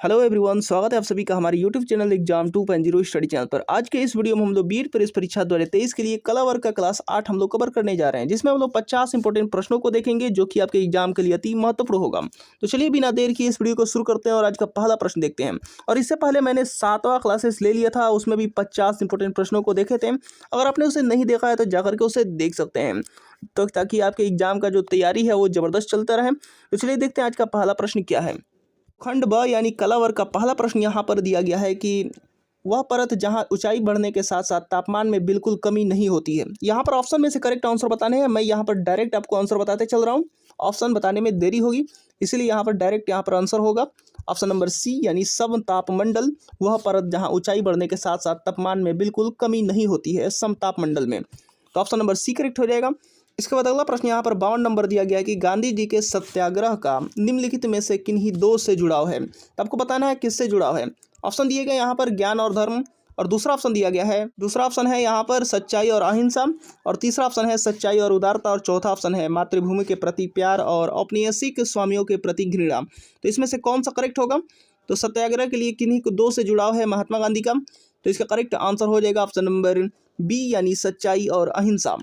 Hello everyone, स्वागत है आप सभी का हमारे YouTube channel exam 2.0 study channel पर। आज के इस वीडियो में हम लोग बीट प्रेस परीक्षा 2023 के लिए कला वर्ग का क्लास 8 हम लोग कवर करने जा रहे हैं, जिसमें हम लोग 50 इंपॉर्टेंट प्रश्नों को देखेंगे जो कि आपके एग्जाम के लिए अति महत्वपूर्ण होगा। तो चलिए बिना देर की इस वीडियो को शुरू करते हैं और आज का पहला प्रश्न देखते हैं। और इससे पहले मैंने 7वां क्लासेस ले लिया था, उसमें भी 50 इंपॉर्टेंट प्रश्नों को देखे थे। अगर आपने उसे नहीं देखा है तो जाकर के उसे देख सकते हैं, तो ताकि आपके एग्जाम का जो तैयारी है वो जबरदस्त चलता रहे। तो चलिए देखते हैं आज का पहला प्रश्न क्या है। खंड ब यानी कला वर्ग का पहला प्रश्न यहाँ पर दिया गया है कि वह परत जहाँ ऊंचाई बढ़ने के साथ साथ तापमान में बिल्कुल कमी नहीं होती है। यहाँ पर ऑप्शन में से करेक्ट आंसर बताने हैं। मैं यहाँ पर डायरेक्ट आपको आंसर बताते चल रहा हूँ, ऑप्शन बताने में देरी होगी, इसीलिए यहाँ पर डायरेक्ट यहाँ पर आंसर होगा ऑप्शन नंबर सी यानी समतापमंडल। वह परत जहाँ ऊंचाई बढ़ने के साथ साथ तापमान में बिल्कुल कमी नहीं होती है समतापमंडल में, तो ऑप्शन नंबर सी करेक्ट हो जाएगा। इसके बाद अगला प्रश्न यहाँ पर 52 नंबर दिया गया है कि गांधी जी के सत्याग्रह का निम्नलिखित में से किन्हीं दो से जुड़ाव है। तो आपको बताना है किससे जुड़ाव है। ऑप्शन दिए गए यहाँ पर ज्ञान और धर्म, और दूसरा ऑप्शन दिया गया है, दूसरा ऑप्शन है यहाँ पर सच्चाई और अहिंसा, और तीसरा ऑप्शन है सच्चाई और उदारता, और चौथा ऑप्शन है मातृभूमि के प्रति प्यार और औपनिवेशिक स्वामियों के प्रति घृणा। तो इसमें से कौन सा करेक्ट होगा। तो सत्याग्रह के लिए किन्हीं को दो से जुड़ाव है महात्मा गांधी का, तो इसका करेक्ट आंसर हो जाएगा ऑप्शन नंबर बी यानी सच्चाई और अहिंसा।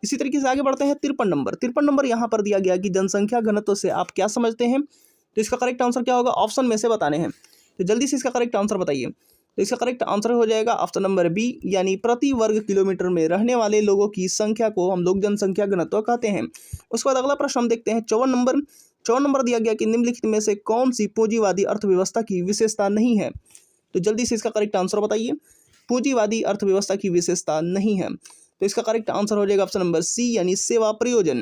इसी तरीके से आगे बढ़ते हैं 53 नंबर यहाँ पर दिया गया कि जनसंख्या घनत्व से आप क्या समझते हैं। तो इसका करेक्ट आंसर क्या होगा, ऑप्शन में से बताने हैं, तो जल्दी से इसका करेक्ट आंसर बताइए। तो इसका करेक्ट आंसर हो जाएगा ऑप्शन नंबर बी यानी प्रति वर्ग किलोमीटर में रहने वाले लोगों की संख्या को हम लोग जनसंख्या घनत्व कहते हैं। उसके बाद अगला प्रश्न हम देखते हैं 54 नंबर दिया गया कि निम्नलिखित में से कौन सी पूंजीवादी अर्थव्यवस्था की विशेषता नहीं है। तो जल्दी से इसका करेक्ट आंसर बताइए। पूंजीवादी अर्थव्यवस्था की विशेषता नहीं है, तो इसका करेक्ट आंसर हो जाएगा ऑप्शन नंबर सी यानी सेवा प्रयोजन।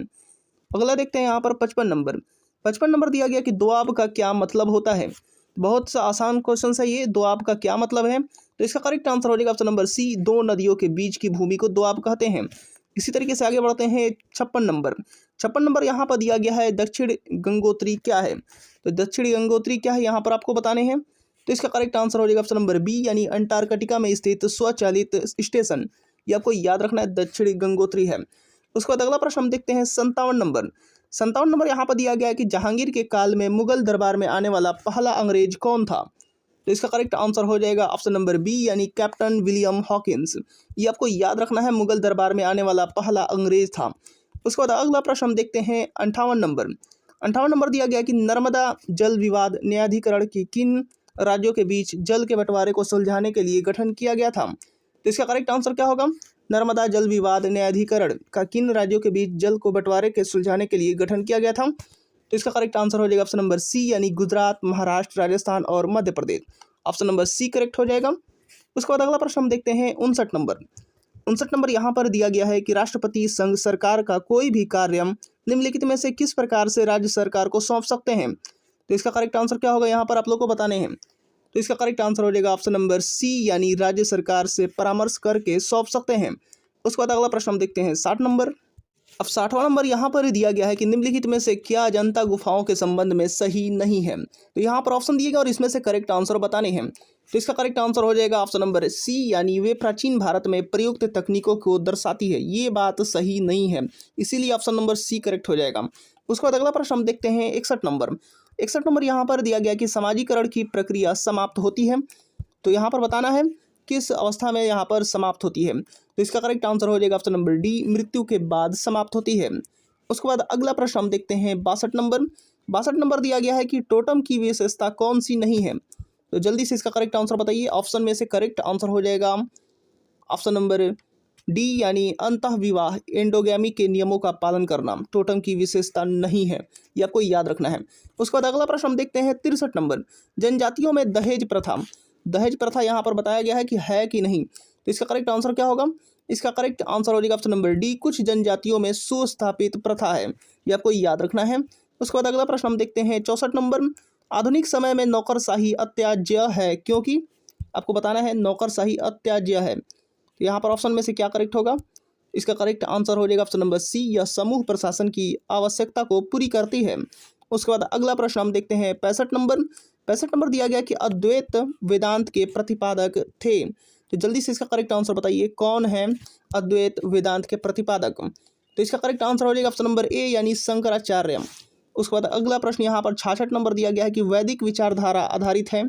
अगला देखते हैं यहाँ पर 55 नंबर दिया गया कि दोआब का क्या मतलब होता है। बहुत सा आसान क्वेश्चन है ये, दोआब का क्या मतलब है। तो इसका करेक्ट आंसर हो जाएगा ऑप्शन नंबर सी, दो नदियों के बीच की भूमि को दोआब कहते हैं। इसी तरीके से आगे बढ़ते हैं 56 नंबर यहाँ पर दिया गया है दक्षिण गंगोत्री क्या है। तो दक्षिण गंगोत्री क्या है यहाँ पर आपको बताने हैं। तो इसका करेक्ट आंसर हो जाएगा ऑप्शन नंबर बी यानी अंटार्कटिका में स्थित स्वचालित स्टेशन, ये आपको याद रखना है, दक्षिणी गंगोत्री है। उसके बाद अगला प्रश्न हम देखते हैं 57 नंबर यहाँ पर दिया गया है कि जहांगीर के काल में मुगल दरबार में आने वाला पहला अंग्रेज कौन था। तो इसका करेक्ट आंसर हो जाएगा ऑप्शन नंबर बी यानी कैप्टन विलियम हॉकिंस, ये आपको याद रखना है, मुगल दरबार में आने वाला पहला अंग्रेज था। उसके बाद अगला प्रश्न हम देखते हैं 58 नंबर दिया गया कि नर्मदा जल विवाद न्यायाधिकरण की किन राज्यों के बीच जल के बंटवारे को सुलझाने के लिए गठन किया गया था। तो इसका करेक्ट आंसर क्या होगा, नर्मदा जल विवाद न्यायाधिकरण का किन राज्यों के बीच जल को बंटवारे के सुलझाने के लिए गठन किया गया था। तो इसका करेक्ट आंसर हो जाएगा ऑप्शन नंबर सी यानी गुजरात, महाराष्ट्र, राजस्थान और Madhya Pradesh. Option number C correct हो जाएगा। उसके बाद अगला प्रश्न हम देखते हैं 59 नंबर यहाँ पर दिया गया है कि राष्ट्रपति संघ सरकार का कोई भी कार्य निम्नलिखित में से किस प्रकार से राज्य सरकार को सौंप सकते हैं। तो इसका करेक्ट आंसर क्या होगा यहाँ पर आप लोग को बताने हैं। तो इसका करेक्ट आंसर हो जाएगा ऑप्शन नंबर सी यानी राज्य सरकार से परामर्श करके सौंप सकते हैं। उसके बाद अगला प्रश्न हम देखते हैं 60 नंबर। अब 60वां नंबर यहाँ पर दिया गया है कि निम्नलिखित में से क्या अजंता गुफाओं के संबंध में सही नहीं है। तो यहाँ पर ऑप्शन दिए गए और इसमें से करेक्ट आंसर बताने हैं। तो इसका करेक्ट आंसर हो जाएगा ऑप्शन नंबर सी यानी वे प्राचीन भारत में प्रयुक्त तकनीकों को दर्शाती है, ये बात सही नहीं है, इसीलिए ऑप्शन नंबर सी करेक्ट हो जाएगा। उसके बाद अगला प्रश्न हम देखते हैं 61 नंबर यहाँ पर दिया गया कि समाजीकरण की प्रक्रिया समाप्त होती है। तो यहाँ पर बताना है किस अवस्था में यहाँ पर समाप्त होती है। तो इसका करेक्ट आंसर हो जाएगा ऑप्शन नंबर डी, मृत्यु के बाद समाप्त होती है। उसके बाद अगला प्रश्न हम देखते हैं 62 नंबर दिया गया है कि टोटम की विशेषता कौन सी नहीं है। तो जल्दी से इसका करेक्ट आंसर बताइए। ऑप्शन में से करेक्ट आंसर हो जाएगा ऑप्शन नंबर डी यानी अंतः विवाह एंडोगैमी के नियमों का पालन करना टोटम की विशेषता नहीं है, ये आपको याद रखना है। उसके बाद अगला प्रश्न हम देखते हैं 63 नंबर। जनजातियों में दहेज प्रथा यहाँ पर बताया गया है कि है कि नहीं। तो इसका करेक्ट आंसर क्या होगा। इसका करेक्ट आंसर हो जाएगा ऑप्शन नंबर डी, कुछ जनजातियों में सुस्थापित प्रथा है, ये आपको याद रखना है। उसके बाद अगला प्रश्न हम देखते हैं 64 नंबर। आधुनिक समय में नौकरशाही अत्याज्य है क्योंकि, आपको बताना है नौकरशाही अत्याज्य है। तो यहाँ पर ऑप्शन में से क्या करेक्ट होगा। इसका करेक्ट आंसर हो जाएगा ऑप्शन नंबर सी, यह समूह प्रशासन की आवश्यकता को पूरी करती है। उसके बाद अगला प्रश्न हम देखते हैं 65 नंबर दिया गया कि अद्वैत वेदांत के प्रतिपादक थे। तो जल्दी से इसका करेक्ट आंसर बताइए, कौन है अद्वैत वेदांत के प्रतिपादक। तो इसका करेक्ट आंसर हो जाएगा ऑप्शन नंबर ए यानी शंकराचार्य। उसके बाद अगला प्रश्न यहाँ पर 66 नंबर दिया गया है कि वैदिक विचारधारा आधारित है,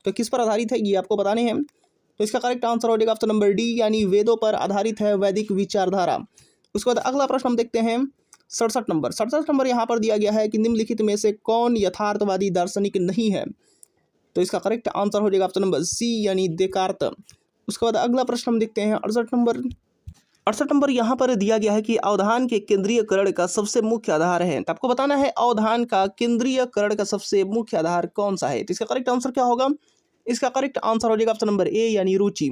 तो किस पर आधारित है ये आपको बताने हैं। तो इसका करेक्ट आंसर हो जाएगा ऑप्शन नंबर डी, यानी वेदों पर आधारित है वैदिक विचारधारा। उसके बाद अगला प्रश्न हम देखते हैं 67 नंबर यहाँ पर दिया गया है कि निम्नलिखित में से कौन यथार्थवादी दार्शनिक नहीं है। तो इसका करेक्ट आंसर हो जाएगा ऑप्शन नंबर सी, यानी देकार्त। उसके बाद अगला प्रश्न हम देखते हैं 68 नंबर यहाँ पर दिया गया है कि अवधान के केंद्रीयकरण का सबसे मुख्य आधार है। तो आपको बताना है अवधान का केंद्रीयकरण का सबसे मुख्य आधार कौन सा है। तो इसका करेक्ट आंसर क्या होगा, इसका करेक्ट आंसर हो जाएगा ऑप्शन नंबर ए, यानी रुचि।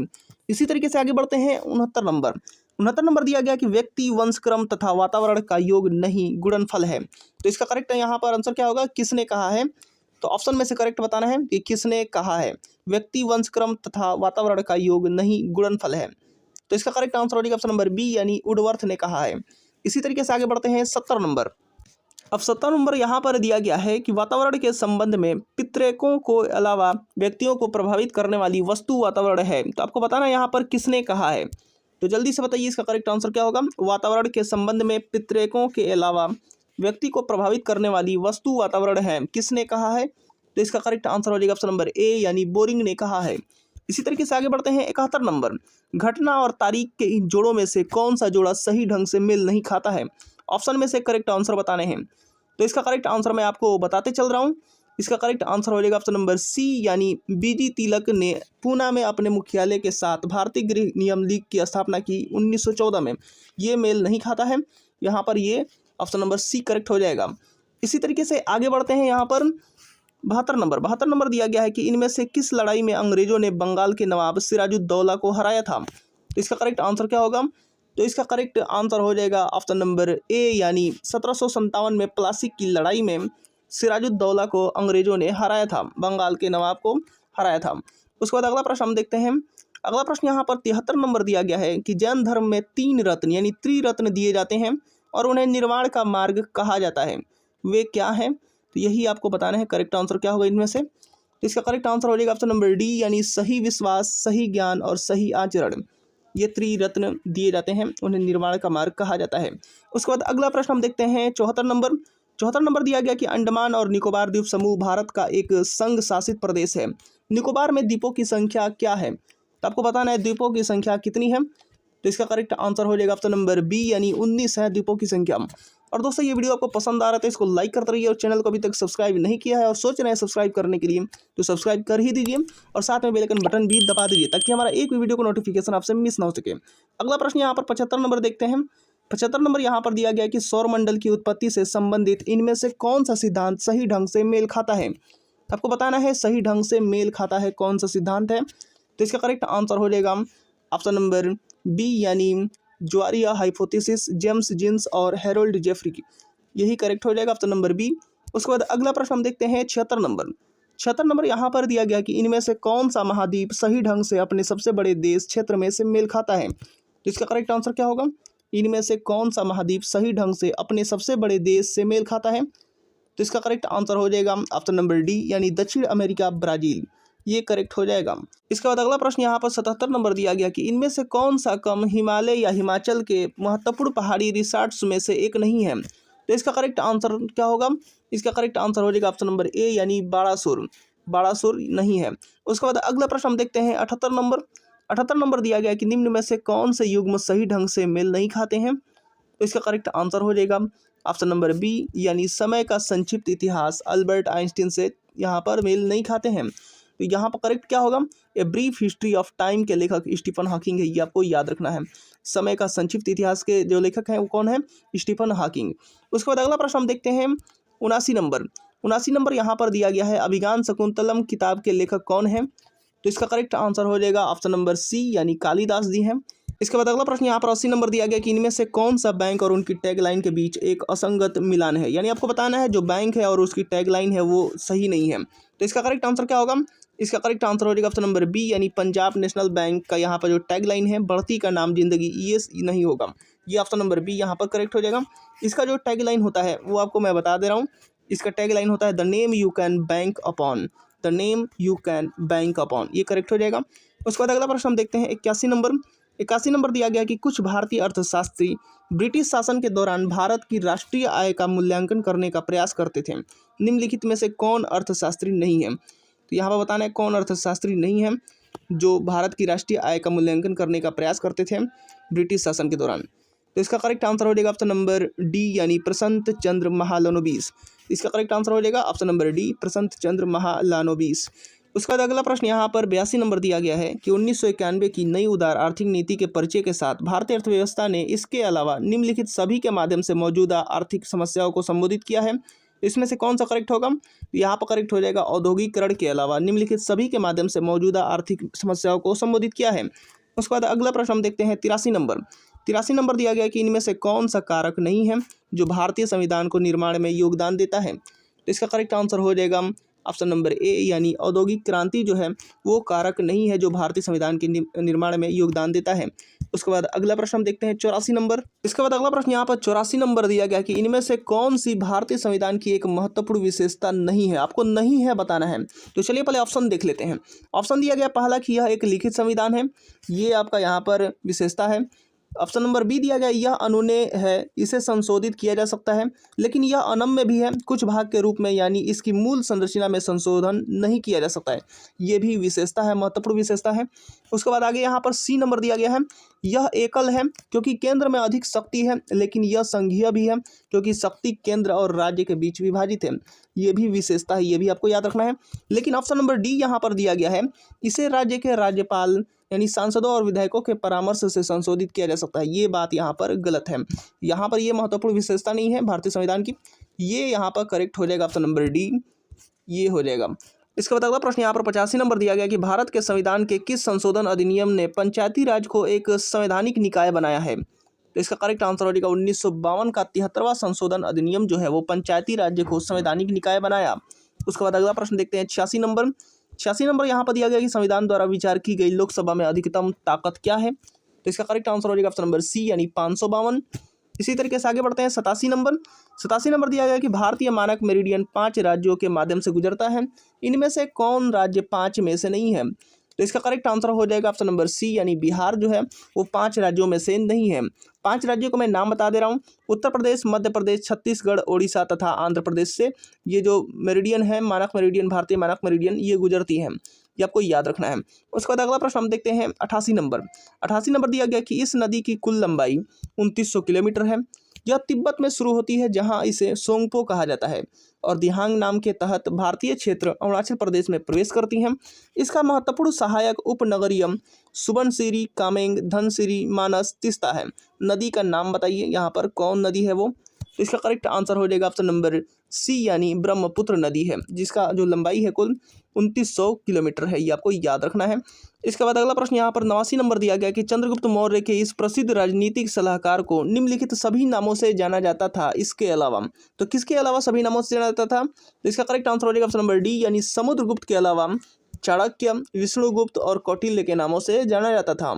इसी तरीके से आगे बढ़ते हैं 69 नंबर दिया गया कि व्यक्ति वंशक्रम तथा वातावरण का योग नहीं गुणनफल है। तो इसका करेक्ट यहाँ पर आंसर क्या होगा, किसने कहा है। तो ऑप्शन में से करेक्ट बताना है कि किसने कहा है व्यक्ति वंशक्रम तथा वातावरण का योग नहीं गुणनफल है। तो इसका करेक्ट आंसर हो जाएगा ऑप्शन नंबर बी, यानी वुडवर्थ ने कहा है। इसी तरीके से आगे बढ़ते हैं 70 नंबर। अब 70 नंबर यहाँ पर दिया गया है कि वातावरण के संबंध में पितृकों को अलावा व्यक्तियों को प्रभावित करने वाली वस्तु वातावरण है। तो आपको बताना यहाँ पर किसने कहा है। तो जल्दी से बताइए इसका करेक्ट आंसर क्या होगा। वातावरण के संबंध में पितृकों के अलावा व्यक्ति को प्रभावित करने वाली वस्तु वातावरण है, किसने कहा है। तो इसका करेक्ट आंसर हो जाएगा ऑप्शन नंबर ए, यानी बोरिंग ने कहा है। इसी तरीके से आगे बढ़ते हैं 71 नंबर। घटना और तारीख के इन जोड़ों में से कौन सा जोड़ा सही ढंग से मेल नहीं खाता है। ऑप्शन में से करेक्ट आंसर बताने हैं। तो इसका करेक्ट आंसर मैं आपको बताते चल रहा हूँ। इसका करेक्ट आंसर हो जाएगा ऑप्शन नंबर सी, यानी बीडी तिलक ने पूना में अपने मुख्यालय के साथ भारतीय गृह नियम लीग की स्थापना की 1914 में। ये मेल नहीं खाता है, यहाँ पर ये ऑप्शन नंबर सी करेक्ट हो जाएगा। इसी तरीके से आगे बढ़ते हैं यहाँ पर 72 नंबर दिया गया है कि इनमें से किस लड़ाई में अंग्रेजों ने बंगाल के नवाब सिराजुद्दौला को हराया था। तो इसका करेक्ट आंसर क्या होगा। तो इसका करेक्ट आंसर हो जाएगा ऑप्शन नंबर ए, यानी 1757 में प्लासी की लड़ाई में सिराजुद्दौला को अंग्रेजों ने हराया था, बंगाल के नवाब को हराया था। उसके बाद अगला प्रश्न हम देखते हैं। अगला प्रश्न यहाँ पर 73 नंबर दिया गया है कि जैन धर्म में 3 रत्न यानी त्रिरत्न दिए जाते हैं और उन्हें निर्वाण का मार्ग कहा जाता है, वे क्या हैं। तो यही आपको बताना है करेक्ट आंसर क्या होगा इनमें से। तो इसका करेक्ट आंसर हो जाएगा ऑप्शन नंबर डी, यानी सही विश्वास, सही ज्ञान और सही आचरण। ये त्रिरत्न दिए जाते हैं, उन्हें निर्वाण का मार्ग कहा जाता है। उसके बाद अगला प्रश्न हम देखते हैं 74 नंबर दिया गया कि अंडमान और निकोबार द्वीप समूह भारत का एक संघ शासित प्रदेश है। निकोबार में द्वीपों की संख्या क्या है। तो आपको बताना है द्वीपों की संख्या कितनी है। तो इसका करेक्ट आंसर हो जाएगा ऑप्शन नंबर बी, यानी 19 है द्वीपों की संख्या। और दोस्तों ये वीडियो आपको पसंद आ रहा है तो इसको लाइक करते रहिए, और चैनल को अभी तक सब्सक्राइब नहीं किया है और सोच रहे हैं सब्सक्राइब करने के लिए तो सब्सक्राइब कर ही दीजिए और साथ में बेल आइकन बटन भी दबा दीजिए ताकि हमारा एक भी वीडियो को नोटिफिकेशन आपसे मिस ना हो सके। अगला प्रश्न यहाँ पर 75 नंबर देखते हैं। 75 नंबर यहाँ पर दिया गया है कि सौरमंडल की उत्पत्ति से संबंधित इनमें से कौन सा सिद्धांत सही ढंग से मेल खाता है। आपको बताना है सही ढंग से मेल खाता है कौन सा सिद्धांत है। तो इसका करेक्ट आंसर हो जाएगा ऑप्शन नंबर बी, यानी ज्वारिया हाइपोथेसिस, जेम्स जीन्स और हैरोल्ड जेफरी की, यही करेक्ट हो जाएगा ऑप्शन नंबर बी। उसके बाद अगला प्रश्न हम देखते हैं 76 नंबर यहाँ पर दिया गया कि इनमें से कौन सा महाद्वीप सही ढंग से अपने सबसे बड़े देश क्षेत्र में से मेल खाता है। तो इसका करेक्ट आंसर क्या होगा। इनमें से कौन सा महाद्वीप सही ढंग से अपने सबसे बड़े देश से मेल खाता है। तो इसका करेक्ट आंसर हो जाएगा ऑप्शन नंबर डी, यानी दक्षिण अमेरिका, ब्राजील, ये करेक्ट हो जाएगा। इसके बाद अगला प्रश्न यहाँ पर 77 नंबर दिया गया कि इनमें से कौन सा कम हिमालय या हिमाचल के महत्वपूर्ण पहाड़ी रिसॉर्ट्स में से एक नहीं है। तो इसका करेक्ट आंसर क्या होगा। इसका करेक्ट आंसर हो जाएगा ऑप्शन नंबर ए, यानी बाड़ासुर नहीं है। उसके बाद अगला प्रश्न हम देखते हैं 78 नंबर दिया गया कि निम्न में से कौन से युग्म सही ढंग से मेल नहीं खाते हैं। तो इसका करेक्ट आंसर हो जाएगा ऑप्शन नंबर बी, यानी समय का संक्षिप्त इतिहास अल्बर्ट आइंस्टीन से यहाँ पर मेल नहीं खाते हैं। तो यहाँ पर करेक्ट क्या होगा। A brief history of time के लेखक स्टीफन हॉकिंग है, ये आपको याद रखना है। समय का संक्षिप्त इतिहास के जो लेखक हैं वो कौन है, स्टीफन हॉकिंग। उसके बाद अगला प्रश्न हम देखते हैं 79 नंबर यहाँ पर दिया गया है अभिज्ञान शकुंतलम किताब के लेखक कौन है। तो इसका करेक्ट आंसर हो जाएगा ऑप्शन नंबर सी, यानी कालिदास जी हैं। इसके बाद अगला प्रश्न यहाँ पर 80 नंबर दिया गया कि इनमें से कौन सा बैंक और उनकी टैगलाइन के बीच एक असंगत मिलान है। यानी आपको बताना है जो बैंक है और उसकी टैगलाइन है वो सही नहीं है। तो इसका करेक्ट आंसर क्या होगा। इसका करेक्ट आंसर हो जाएगा ऑप्शन नंबर बी, यानी पंजाब नेशनल बैंक का यहाँ पर जो टैगलाइन है बढ़ती का नाम जिंदगी, ये नहीं होगा। ये ऑप्शन नंबर बी यहाँ पर करेक्ट हो जाएगा। इसका जो टैगलाइन होता है वो आपको मैं बता दे रहा हूँ। इसका टैगलाइन होता है the name you can bank upon, the name you can bank upon, ये करेक्ट हो जाएगा। उसके बाद अगला प्रश्न हम देखते हैं 81 81 नंबर दिया गया कि कुछ भारतीय अर्थशास्त्री ब्रिटिश शासन के दौरान भारत की राष्ट्रीय आय का मूल्यांकन करने का प्रयास करते थे। निम्नलिखित में से कौन अर्थशास्त्री नहीं है? तो यहाँ पर बताना है कौन अर्थशास्त्री नहीं है जो भारत की राष्ट्रीय आय का मूल्यांकन करने का प्रयास करते थे ब्रिटिश शासन के दौरान। तो इसका करेक्ट आंसर हो जाएगा ऑप्शन नंबर डी यानी प्रशांत चंद्र महालनोबिस। इसका करेक्ट आंसर हो जाएगा ऑप्शन नंबर डी प्रशांत चंद्र महालनोबिस। उसका बाद अगला प्रश्न यहाँ पर 82 नंबर दिया गया है कि 1991 की नई उदार आर्थिक नीति के परिचय के साथ भारतीय अर्थव्यवस्था ने इसके अलावा निम्नलिखित सभी के माध्यम से मौजूदा आर्थिक समस्याओं को संबोधित किया है। इसमें से कौन सा करेक्ट होगा? यहाँ पर करेक्ट हो जाएगा औद्योगिकरण के अलावा निम्नलिखित सभी के माध्यम से मौजूदा आर्थिक समस्याओं को संबोधित किया है। उसके बाद अगला प्रश्न हम देखते हैं 83 नंबर। 83 नंबर दिया गया कि इनमें से कौन सा कारक नहीं है जो भारतीय संविधान को निर्माण में योगदान देता है? तो इसका करेक्ट आंसर हो जाएगा ऑप्शन नंबर ए यानी औद्योगिक क्रांति जो है वो कारक नहीं है जो भारतीय संविधान के निर्माण में योगदान देता है। उसके बाद अगला प्रश्न हम देखते हैं 84 नंबर। इसके बाद अगला प्रश्न यहाँ पर 84 नंबर दिया गया कि इनमें से कौन सी भारतीय संविधान की एक महत्वपूर्ण विशेषता नहीं है? आपको नहीं है बताना है। तो चलिए पहले ऑप्शन देख लेते हैं। ऑप्शन दिया गया पहला कि यह एक लिखित संविधान है, ये आपका यहाँ पर विशेषता है। ऑप्शन नंबर बी दिया गया यह अनुमेय है, इसे संशोधित किया जा सकता है, लेकिन यह अनम्य भी है कुछ भाग के रूप में, यानी इसकी मूल संरचना में संशोधन नहीं किया जा सकता है। ये भी विशेषता है, महत्वपूर्ण विशेषता है। उसके बाद आगे यहाँ पर सी नंबर दिया गया है, यह एकल है क्योंकि केंद्र में अधिक शक्ति है, लेकिन यह संघीय भी है क्योंकि शक्ति केंद्र और राज्य के बीच विभाजित है। ये भी विशेषता है, ये भी आपको याद रखना है। लेकिन ऑप्शन नंबर डी यहाँ पर दिया गया है, इसे राज्य के राज्यपाल यानी सांसदों और विधायकों के परामर्श से संशोधित किया जा सकता है। ये बात यहाँ पर गलत है। यहाँ पर ये महत्वपूर्ण विशेषता नहीं है भारतीय संविधान की। ये यहाँ पर करेक्ट हो जाएगा ऑप्शन नंबर डी, ये हो जाएगा। इसके बाद अगला प्रश्न यहाँ पर 85 नंबर दिया गया कि भारत के संविधान के किस संशोधन अधिनियम ने पंचायती राज को एक संवैधानिक निकाय बनाया है? तो इसका करेक्ट आंसर हो जाएगा 1952 का 73वां संशोधन अधिनियम जो है वो पंचायती राज्य को संवैधानिक निकाय बनाया। उसके बाद अगला प्रश्न देखते हैं 86 नंबर। 86 नंबर यहाँ पर दिया गया कि संविधान द्वारा विचार की गई लोकसभा में अधिकतम ताकत क्या है? तो इसका करेक्ट आंसर हो जाएगा ऑप्शन नंबर सी यानी 552। इसी तरीके से आगे बढ़ते हैं 87 नंबर। 87 नंबर दिया गया कि भारतीय मानक मेरिडियन 5 राज्यों के माध्यम से गुजरता है, इनमें से कौन राज्य 5 में से नहीं है? तो इसका करेक्ट आंसर हो जाएगा ऑप्शन नंबर सी यानी बिहार जो है वो 5 राज्यों में से नहीं है। 5 राज्यों को मैं नाम बता दे रहा हूँ, उत्तर प्रदेश, मध्य प्रदेश, छत्तीसगढ़, ओडिशा तथा आंध्र प्रदेश से ये जो मेरिडियन है, मानक मेरिडियन, भारतीय मानक मेरिडियन, ये गुजरती हैं। ये आपको याद रखना है। उसके बाद अगला प्रश्न हम देखते हैं 88 नंबर। 88 नंबर दिया गया कि इस नदी की कुल लंबाई 2900 किलोमीटर है। यह तिब्बत में शुरू होती है जहां इसे सोंगपो कहा जाता है और दिहांग नाम के तहत भारतीय क्षेत्र अरुणाचल प्रदेश में प्रवेश करती हैं। इसका महत्वपूर्ण सहायक उपनगरीय सुबनसिरी, कामेंग, धनसिरी, मानस, तीस्ता है। नदी का नाम बताइए यहाँ पर कौन नदी है वो? तो इसका करेक्ट आंसर हो जाएगा ऑप्शन नंबर सी यानी ब्रह्मपुत्र नदी है, जिसका जो लंबाई है कुल 2900 किलोमीटर है। ये आपको याद रखना है। इसके बाद अगला प्रश्न यहाँ पर 89 नंबर दिया गया कि चंद्रगुप्त मौर्य के इस प्रसिद्ध राजनीतिक सलाहकार को निम्नलिखित सभी नामों से जाना जाता था, इसके अलावा। तो किसके अलावा सभी नामों से जाना जाता था? तो इसका करेक्ट आंसर हो जाएगा ऑप्शन नंबर डी यानी समुद्रगुप्त के अलावा चाणक्य, विष्णुगुप्त और कौटिल्य के नामों से जाना जाता था।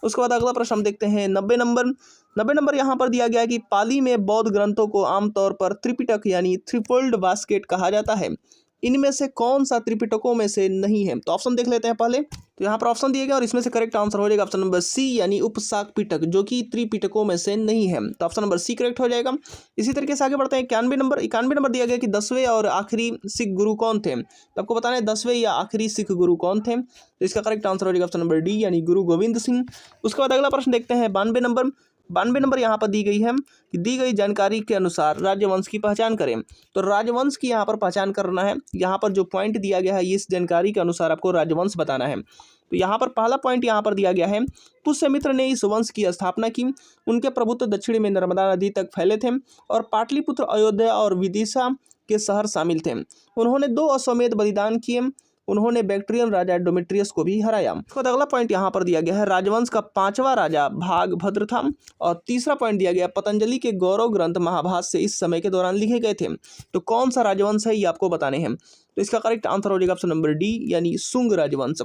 उसके बाद अगला प्रश्न हम देखते हैं 90 नंबर। 90 नंबर यहाँ पर दिया गया है कि पाली में बौद्ध ग्रंथों को आमतौर पर त्रिपिटक यानी थ्रीफोल्ड बास्केट कहा जाता है। इनमें से कौन सा त्रिपिटकों में से नहीं है? तो ऑप्शन देख लेते हैं पहले। तो यहाँ पर ऑप्शन दिए गए और इसमें से करेक्ट आंसर हो जाएगा ऑप्शन नंबर सी यानी उपशाक पिटक, जो कि त्रिपिटकों में से नहीं है। तो ऑप्शन नंबर सी करेक्ट हो जाएगा। इसी तरीके से आगे बढ़ते हैं 91 नंबर। 91 नंबर दिया गया कि 10वें और आखिरी सिख गुरु कौन थे? तो आपको बताना है 10वें या आखिरी सिख गुरु कौन थे। तो इसका करेक्ट आंसर हो जाएगा ऑप्शन नंबर डी यानी गुरु गोविंद सिंह। उसके बाद अगला प्रश्न देखते हैं 92 नंबर। 92 नंबर यहाँ पर दी गई है कि दी गई जानकारी के अनुसार राजवंश की पहचान करें। तो राजवंश की यहाँ पर पहचान करना है। यहाँ पर जो पॉइंट दिया गया है इस जानकारी के अनुसार आपको राजवंश बताना है। तो यहाँ पर पहला पॉइंट यहाँ पर दिया गया है, पुष्यमित्र ने इस वंश की स्थापना की। उनके प्रभुत्व दक्षिण में नर्मदा नदी तक फैले थे और पाटलिपुत्र, अयोध्या और विदिशा के शहर शामिल थे। उन्होंने 2 अश्वमेध बलिदान किए। उन्होंने बैक्ट्रियन राजा डोमिट्रियस को भी हराया। उसके बाद अगला पॉइंट यहाँ पर दिया गया है, राजवंश का 5वां राजा भागभद्र था। और तीसरा पॉइंट दिया गया, पतंजलि के गौरव ग्रंथ महाभारत से इस समय के दौरान लिखे गए थे। तो कौन सा राजवंश है ये आपको बताने हैं। तो इसका करेक्ट आंसर हो जाएगा ऑप्शन नंबर डी यानी शुंग राजवंश।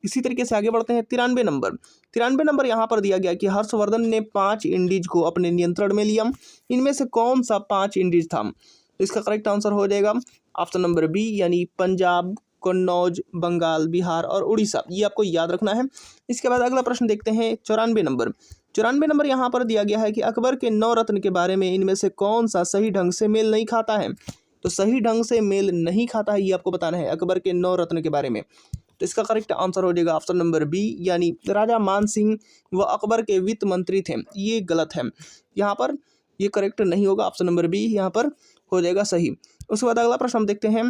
इसी तरीके से आगे बढ़ते हैं 93 नंबर। 93 नंबर यहाँ पर दिया गया कि हर्षवर्धन ने 5 इंडीज को अपने नियंत्रण में लिया। इनमें से कौन सा 5 इंडीज था? तो इसका करेक्ट आंसर हो जाएगा ऑप्शन नंबर बी यानी पंजाब, कन्नौज, बंगाल, बिहार और उड़ीसा, ये आपको याद रखना है। इसके बाद अगला प्रश्न देखते हैं 94 नंबर। 94 नंबर यहाँ पर दिया गया है कि अकबर के 9 रत्न के बारे में इनमें से कौन सा सही ढंग से मेल नहीं खाता है। तो सही ढंग से मेल नहीं खाता है ये आपको बताना है अकबर के 9 रत्न के बारे में। तो इसका करेक्ट आंसर हो जाएगा ऑप्शन नंबर बी, यानी राजा मान सिंह व अकबर के वित्त मंत्री थे। ये गलत है, यहाँ पर ये करेक्ट नहीं होगा। ऑप्शन नंबर बी यहाँ पर हो जाएगा सही। उसके बाद अगला प्रश्न हम देखते हैं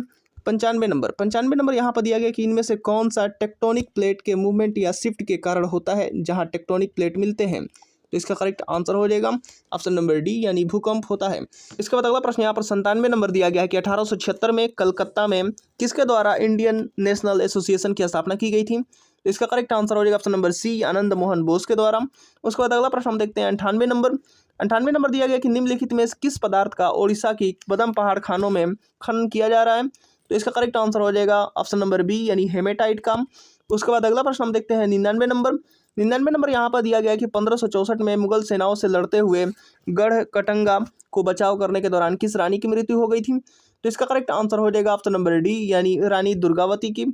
95 नंबर। 95 नंबर यहाँ पर दिया गया कि इनमें से कौन सा टेक्टोनिक प्लेट के मूवमेंट या शिफ्ट के कारण होता है जहाँ टेक्टोनिक प्लेट मिलते हैं। तो इसका करेक्ट आंसर हो जाएगा ऑप्शन नंबर डी, यानी भूकंप होता है। इसके बाद अगला प्रश्न यहाँ पर 97 नंबर दिया गया है कि 1876 में कलकत्ता में किसके द्वारा इंडियन नेशनल एसोसिएशन की स्थापना की गई थी। तो इसका करेक्ट आंसर हो जाएगा option number C, Anand Mohan Bose के द्वारा। उसके बाद अगला प्रश्न हम देखते हैं 98 नंबर। 98 नंबर दिया गया कि निम्नलिखित में से किस पदार्थ का ओडिशा की बदम पहाड़ खानों में खनन किया जा रहा है। तो इसका करेक्ट आंसर हो जाएगा ऑप्शन नंबर बी, यानी हेमेटाइट का। उसके बाद अगला प्रश्न हम देखते हैं 99 नंबर। 99 नंबर यहाँ पर दिया गया है कि 1564 में मुगल सेनाओं से लड़ते हुए गढ़ कटंगा को बचाव करने के दौरान किस रानी की मृत्यु हो गई थी। तो इसका करेक्ट आंसर हो जाएगा ऑप्शन नंबर डी, यानी रानी दुर्गावती की।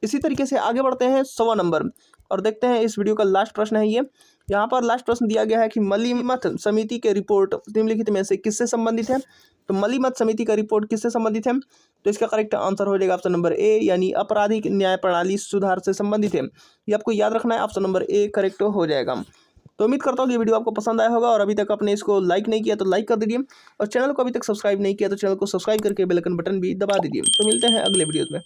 इसी तरीके से आगे बढ़ते हैं 100 नंबर और देखते हैं इस वीडियो का लास्ट प्रश्न है ये। यहाँ पर लास्ट प्रश्न दिया गया है कि मलीमत समिति के रिपोर्ट निम्नलिखित में से किससे संबंधित है। तो मलीमत समिति का रिपोर्ट किससे संबंधित है। तो इसका करेक्ट आंसर हो जाएगा ऑप्शन नंबर ए, यानी आपराधिक न्याय प्रणाली सुधार से संबंधित है। ये आपको याद रखना है, ऑप्शन नंबर ए करेक्ट हो जाएगा। तो उम्मीद करता हूँ कि ये वीडियो आपको पसंद आया होगा और अभी तक आपने इसको लाइक नहीं किया तो लाइक कर दीजिए और चैनल को अभी तक सब्सक्राइब नहीं किया तो चैनल को सब्सक्राइब करके बेल आइकन बटन भी दबा दीजिए। तो मिलते हैं अगले वीडियो में।